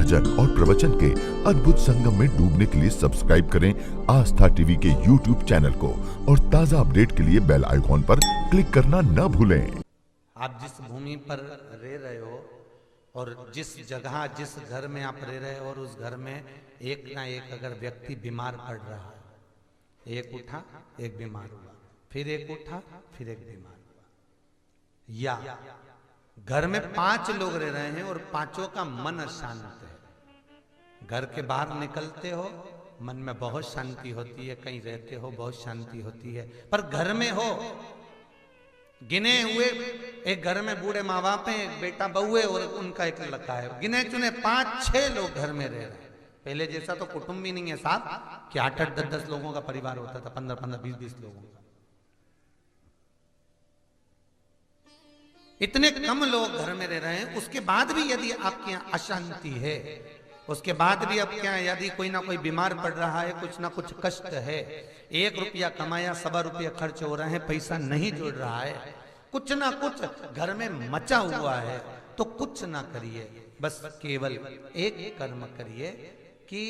भजन और प्रवचन के अद्भुत संगम में डूबने के लिए सब्सक्राइब करें आस्था टीवी के यूट्यूब चैनल को और ताजा अपडेट के लिए बेल आइकॉन पर क्लिक करना न भूलें। आप जिस भूमि पर रह रहे हो और जिस जगह जिस घर में आप रह रहे हो और उस घर में एक ना एक अगर व्यक्ति बीमार पड़ रहा है, एक उठा एक बीमार हुआ, फिर एक उठा फिर एक बीमार हुआ, या घर में 5 लोग रह रहे हैं और 5 का मन अशांत है। घर के बाहर निकलते हो मन में बहुत शांति होती है, कहीं रहते हो बहुत शांति होती है, पर घर में हो गिने हुए एक घर में बूढ़े माँ बाप हैं, एक बेटा बहू है और उनका एक लड़का है, गिने चुने 5-6 लोग घर में रह रहे हैं। पहले जैसा तो कुटुंब भी नहीं है साहब कि 8-8 10-10 लोगों का परिवार होता था, 15-15 20-20 लोगों का। इतने कम लोग घर में रह रहे हैं, उसके बाद भी यदि आपके यहाँ अशांति है, उसके बाद भी आपके यहाँ यदि कोई ना कोई बीमार पड़ रहा है, कुछ ना कुछ कष्ट है, 1 रुपया कमाया 1.25 रुपया खर्च हो रहे हैं, पैसा नहीं जुड़ रहा है, कुछ ना कुछ घर में मचा हुआ है, तो कुछ ना करिए, बस केवल एक कर्म करिए कि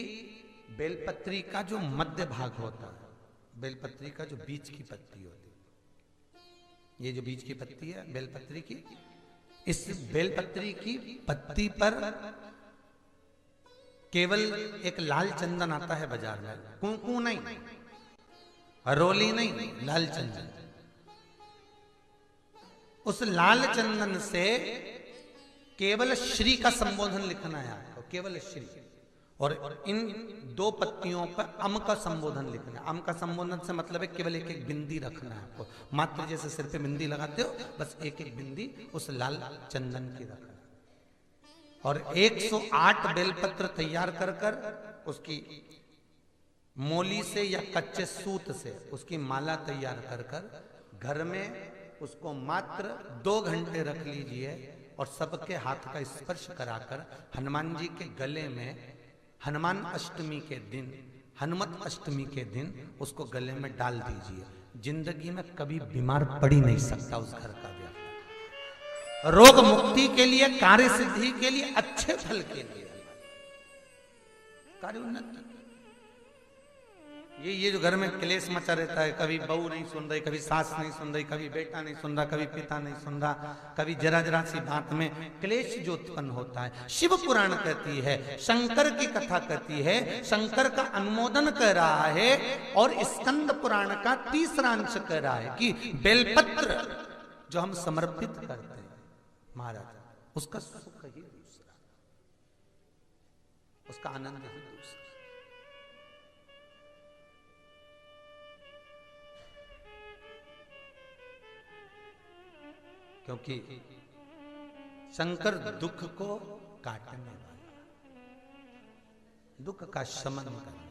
बेलपत्री का जो मध्य भाग होता है, बेलपत्री का जो बीच की पत्ती होती है, ये जो बीच की पत्ती है बेलपत्री की, इस बेलपत्री की पत्ती पर केवल एक लाल चंदन आता है बाजार में, कुंकू नहीं, रोली नहीं, लाल चंदन। उस लाल चंदन से केवल श्री का संबोधन लिखना है आपको, केवल श्री, और इन 2 पत्तियों पर अम का संबोधन लिखना है। अम का संबोधन से मतलब है केवल एक एक बिंदी रखना है आपको, मात्र जैसे सिर पे बिंदी लगाते हो बस एक एक बिंदी उस लाल चंदन की रखना, और 108 बेलपत्र तैयार कर कर उसकी मोली से या कच्चे सूत से उसकी माला तैयार कर कर घर में उसको मात्र 2 घंटे रख लीजिए और सबके हाथ का स्पर्श कराकर हनुमान जी के गले में हनुमान अष्टमी के दिन, हनुमत अष्टमी के दिन उसको गले में डाल दीजिए। जिंदगी में कभी बीमार पड़ ही नहीं सकता उस घर का व्यक्ति, रोग मुक्ति के लिए, कार्य सिद्धि के लिए, अच्छे फल के लिए, कार्य उन्नति। ये जो घर में क्लेश मचा रहता है, कभी बहू नहीं सुन रही, कभी सास नहीं सुन रही, कभी बेटा नहीं सुन रहा, कभी पिता नहीं सुन रहा, कभी जरा जरा सी बात में क्लेश जो उत्पन्न होता है, शिव पुराण कहती है, शंकर की कथा कहती है, शंकर का अनुमोदन कर रहा है, और स्कंद पुराण का 3रा अंश कह रहा है कि बेलपत्र जो हम समर्पित करते हैं महाराज, उसका सुख ही दूसरा, उसका आनंद ही दूसरा। क्योंकि शंकर दुख को काटने वाला, दुख का शमन करने